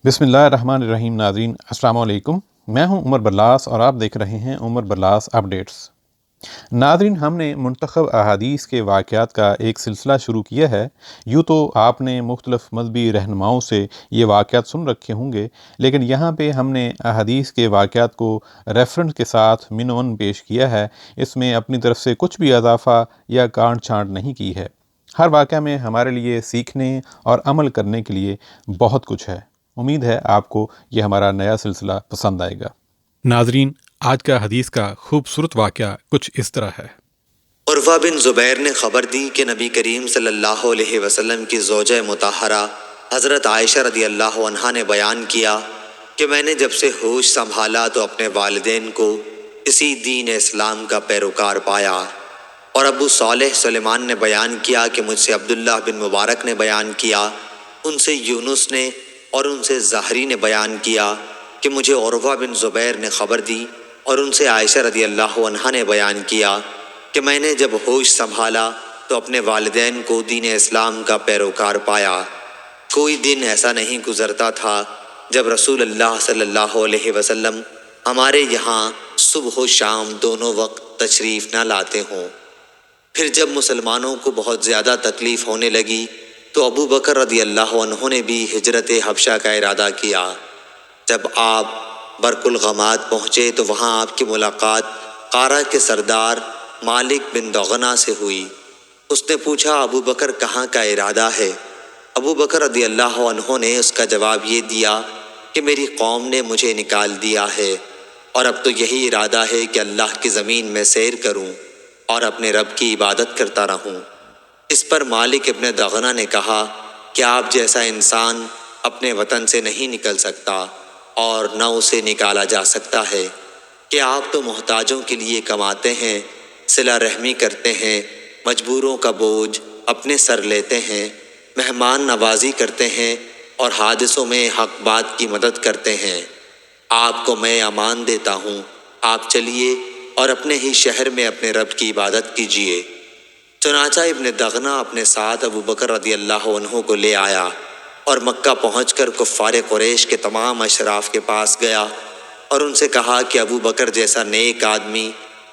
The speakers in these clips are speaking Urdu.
بسم اللہ الرحمن الرحیم۔ ناظرین السلام علیکم، میں ہوں عمر برلاس اور آپ دیکھ رہے ہیں عمر برلاس اپڈیٹس۔ ناظرین، ہم نے منتخب احادیث کے واقعات کا ایک سلسلہ شروع کیا ہے۔ یوں تو آپ نے مختلف مذہبی رہنماؤں سے یہ واقعات سن رکھے ہوں گے، لیکن یہاں پہ ہم نے احادیث کے واقعات کو ریفرنس کے ساتھ منون پیش کیا ہے۔ اس میں اپنی طرف سے کچھ بھی اضافہ یا کاٹ چھانٹ نہیں کی ہے۔ ہر واقعہ میں ہمارے لیے سیکھنے اور عمل کرنے کے لیے بہت کچھ ہے۔ امید ہے آپ کو یہ ہمارا نیا سلسلہ پسند آئے گا۔ ناظرین، آج کا حدیث کا خوبصورت واقعہ کچھ اس طرح ہے۔ عروہ بن زبیر نے خبر دی کہ نبی کریم صلی اللہ علیہ وسلم کی زوجہ مطہرہ حضرت عائشہ رضی اللہ عنہا نے بیان کیا کہ میں نے جب سے ہوش سنبھالا تو اپنے والدین کو اسی دین اسلام کا پیروکار پایا۔ اور ابو صالح سلیمان نے بیان کیا کہ مجھ سے عبداللہ بن مبارک نے بیان کیا، ان سے یونس نے اور ان سے زہری نے بیان کیا کہ مجھے عروہ بن زبیر نے خبر دی، اور ان سے عائشہ رضی اللہ عنہا نے بیان کیا کہ میں نے جب ہوش سنبھالا تو اپنے والدین کو دین اسلام کا پیروکار پایا۔ کوئی دن ایسا نہیں گزرتا تھا جب رسول اللہ صلی اللہ علیہ وسلم ہمارے یہاں صبح و شام دونوں وقت تشریف نہ لاتے ہوں۔ پھر جب مسلمانوں کو بہت زیادہ تکلیف ہونے لگی تو ابو بکر رضی اللہ عنہ نے بھی ہجرت حبشہ کا ارادہ کیا۔ جب آپ برق الغماد پہنچے تو وہاں آپ کی ملاقات قارہ کے سردار مالک بن دغنہ سے ہوئی۔ اس نے پوچھا، ابو بکر کہاں کا ارادہ ہے؟ ابو بکر رضی اللہ عنہ نے اس کا جواب یہ دیا کہ میری قوم نے مجھے نکال دیا ہے، اور اب تو یہی ارادہ ہے کہ اللہ کی زمین میں سیر کروں اور اپنے رب کی عبادت کرتا رہوں۔ اس پر مالک ابن دغنہ نے کہا کہ آپ جیسا انسان اپنے وطن سے نہیں نکل سکتا اور نہ اسے نکالا جا سکتا ہے، کہ آپ تو محتاجوں کے لیے کماتے ہیں، صلہ رحمی کرتے ہیں، مجبوروں کا بوجھ اپنے سر لیتے ہیں، مہمان نوازی کرتے ہیں اور حادثوں میں حق بات کی مدد کرتے ہیں۔ آپ کو میں امان دیتا ہوں، آپ چلیے اور اپنے ہی شہر میں اپنے رب کی عبادت کیجیے۔ چنانچہ ابن دغنہ اپنے ساتھ ابو بکر رضی اللہ عنہ کو لے آیا اور مکہ پہنچ کر کفار قریش کے تمام اشراف کے پاس گیا اور ان سے کہا کہ ابو بکر جیسا نیک آدمی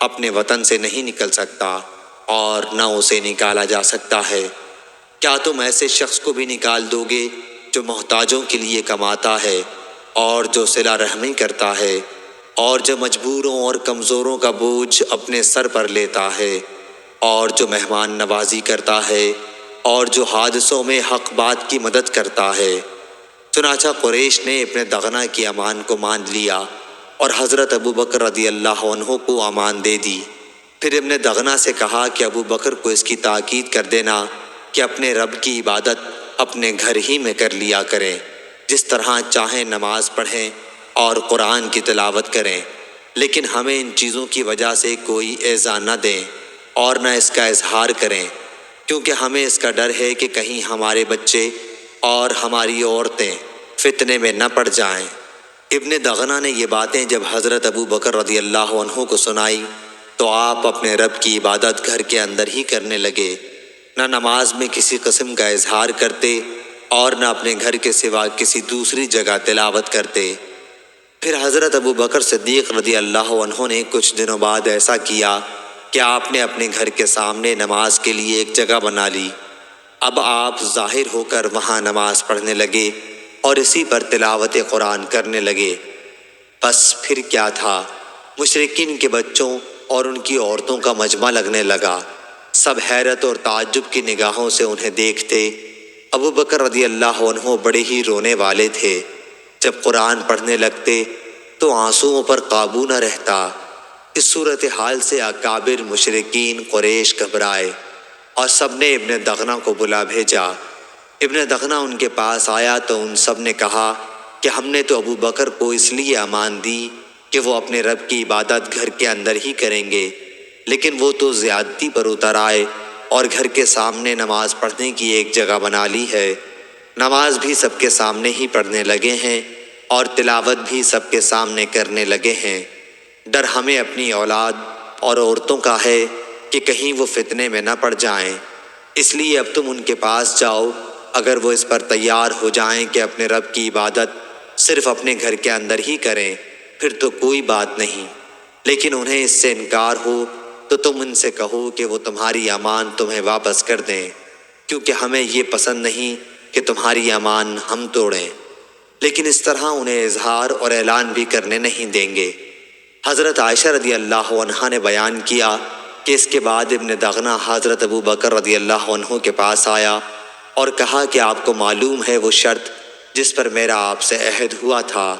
اپنے وطن سے نہیں نکل سکتا اور نہ اسے نکالا جا سکتا ہے۔ کیا تم ایسے شخص کو بھی نکال دو گے جو محتاجوں کے لیے کماتا ہے اور جو صلہ رحمی کرتا ہے اور جو مجبوروں اور کمزوروں کا بوجھ اپنے سر پر لیتا ہے اور جو مہمان نوازی کرتا ہے اور جو حادثوں میں حق بات کی مدد کرتا ہے؟ چنانچہ قریش نے ابن دغنہ کی امان کو مان لیا اور حضرت ابو بکر رضی اللہ عنہ کو امان دے دی۔ پھر ابن دغنہ سے کہا کہ ابو بکر کو اس کی تاکید کر دینا کہ اپنے رب کی عبادت اپنے گھر ہی میں کر لیا کریں، جس طرح چاہیں نماز پڑھیں اور قرآن کی تلاوت کریں، لیکن ہمیں ان چیزوں کی وجہ سے کوئی ایذا نہ دیں اور نہ اس کا اظہار کریں، کیونکہ ہمیں اس کا ڈر ہے کہ کہیں ہمارے بچے اور ہماری عورتیں فتنے میں نہ پڑ جائیں۔ ابن دغنہ نے یہ باتیں جب حضرت ابو بکر رضی اللہ عنہ کو سنائی تو آپ اپنے رب کی عبادت گھر کے اندر ہی کرنے لگے، نہ نماز میں کسی قسم کا اظہار کرتے اور نہ اپنے گھر کے سوا کسی دوسری جگہ تلاوت کرتے۔ پھر حضرت ابو بکر صدیق رضی اللہ عنہ نے کچھ دنوں بعد ایسا کیا کہ آپ نے اپنے گھر کے سامنے نماز کے لیے ایک جگہ بنا لی۔ اب آپ ظاہر ہو کر وہاں نماز پڑھنے لگے اور اسی پر تلاوت قرآن کرنے لگے۔ بس پھر کیا تھا، مشرکین کے بچوں اور ان کی عورتوں کا مجمع لگنے لگا۔ سب حیرت اور تعجب کی نگاہوں سے انہیں دیکھتے۔ ابو بکر رضی اللہ عنہ بڑے ہی رونے والے تھے۔ جب قرآن پڑھنے لگتے تو آنسوؤں پر قابو نہ رہتا۔ اس صورتحال سے اکابر مشرکین قریش گھبرائے اور سب نے ابن دغنہ کو بلا بھیجا۔ ابن دغنہ ان کے پاس آیا تو ان سب نے کہا کہ ہم نے تو ابو بکر کو اس لیے امان دی کہ وہ اپنے رب کی عبادت گھر کے اندر ہی کریں گے، لیکن وہ تو زیادتی پر اتر آئے اور گھر کے سامنے نماز پڑھنے کی ایک جگہ بنا لی ہے۔ نماز بھی سب کے سامنے ہی پڑھنے لگے ہیں اور تلاوت بھی سب کے سامنے کرنے لگے ہیں۔ ڈر ہمیں اپنی اولاد اور عورتوں کا ہے کہ کہیں وہ فتنے میں نہ پڑ جائیں، اس لیے اب تم ان کے پاس جاؤ، اگر وہ اس پر تیار ہو جائیں کہ اپنے رب کی عبادت صرف اپنے گھر کے اندر ہی کریں، پھر تو کوئی بات نہیں، لیکن انہیں اس سے انکار ہو تو تم ان سے کہو کہ وہ تمہاری امان تمہیں واپس کر دیں، کیونکہ ہمیں یہ پسند نہیں کہ تمہاری امان ہم توڑیں، لیکن اس طرح انہیں اظہار اور اعلان بھی کرنے نہیں دیں گے۔ حضرت عائشہ رضی اللہ عنہا نے بیان کیا کہ اس کے بعد ابن دغنہ حضرت ابو بکر رضی اللہ عنہ کے پاس آیا اور کہا کہ آپ کو معلوم ہے وہ شرط جس پر میرا آپ سے عہد ہوا تھا،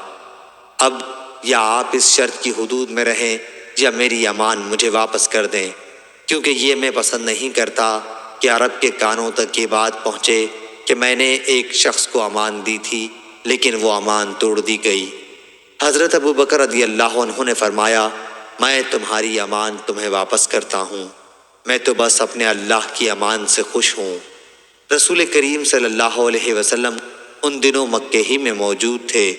اب یا آپ اس شرط کی حدود میں رہیں یا میری امان مجھے واپس کر دیں، کیونکہ یہ میں پسند نہیں کرتا کہ عرب کے کانوں تک یہ بات پہنچے کہ میں نے ایک شخص کو امان دی تھی لیکن وہ امان توڑ دی گئی۔ حضرت ابو بکر رضی اللہ عنہ نے فرمایا، میں تمہاری امان تمہیں واپس کرتا ہوں، میں تو بس اپنے اللہ کی امان سے خوش ہوں۔ رسول کریم صلی اللہ علیہ وسلم ان دنوں مکے ہی میں موجود تھے۔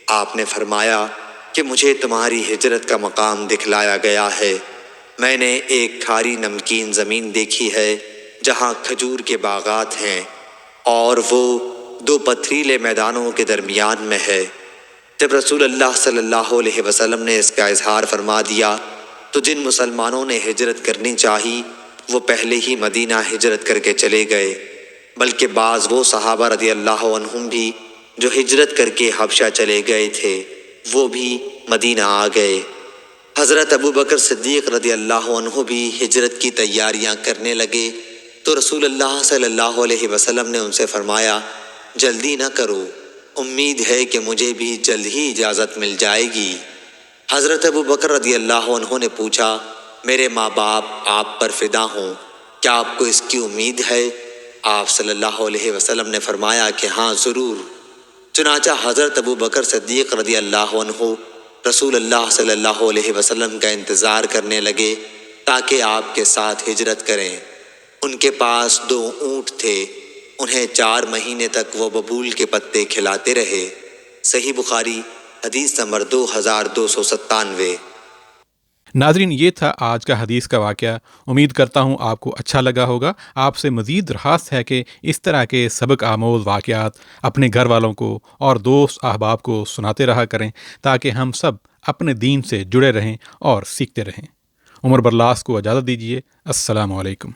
آپ نے فرمایا کہ مجھے تمہاری ہجرت کا مقام دکھلایا گیا ہے، میں نے ایک کھاری نمکین زمین دیکھی ہے جہاں کھجور کے باغات ہیں اور وہ 2 پتھریلے میدانوں کے درمیان میں ہے۔ جب رسول اللہ صلی اللہ علیہ وسلم نے اس کا اظہار فرما دیا تو جن مسلمانوں نے ہجرت کرنی چاہی وہ پہلے ہی مدینہ ہجرت کر کے چلے گئے، بلکہ بعض وہ صحابہ رضی اللہ عنہم بھی جو ہجرت کر کے حبشہ چلے گئے تھے وہ بھی مدینہ آ گئے۔ حضرت ابو بکر صدیق رضی اللہ عنہ بھی ہجرت کی تیاریاں کرنے لگے تو رسول اللہ صلی اللہ علیہ وسلم نے ان سے فرمایا، جلدی نہ کرو، امید ہے کہ مجھے بھی جلد ہی اجازت مل جائے گی۔ حضرت ابو بکر رضی اللہ عنہ نے پوچھا، میرے ماں باپ آپ پر فدا ہوں، کیا آپ کو اس کی امید ہے؟ آپ صلی اللہ علیہ وسلم نے فرمایا کہ ہاں ضرور۔ چنانچہ حضرت ابو بکر صدیق رضی اللہ عنہ رسول اللہ صلی اللہ علیہ وسلم کا انتظار کرنے لگے تاکہ آپ کے ساتھ ہجرت کریں۔ ان کے پاس 2 اونٹ تھے، انہیں 4 مہینے تک وہ ببول کے پتے کھلاتے رہے۔ صحیح بخاری حدیث نمبر 2297۔ ناظرین، یہ تھا آج کا حدیث کا واقعہ۔ امید کرتا ہوں آپ کو اچھا لگا ہوگا۔ آپ سے مزید درخواست ہے کہ اس طرح کے سبق آموز واقعات اپنے گھر والوں کو اور دوست احباب کو سناتے رہا کریں تاکہ ہم سب اپنے دین سے جڑے رہیں اور سیکھتے رہیں۔ عمر برلاس کو اجازت دیجیے۔ السلام علیکم۔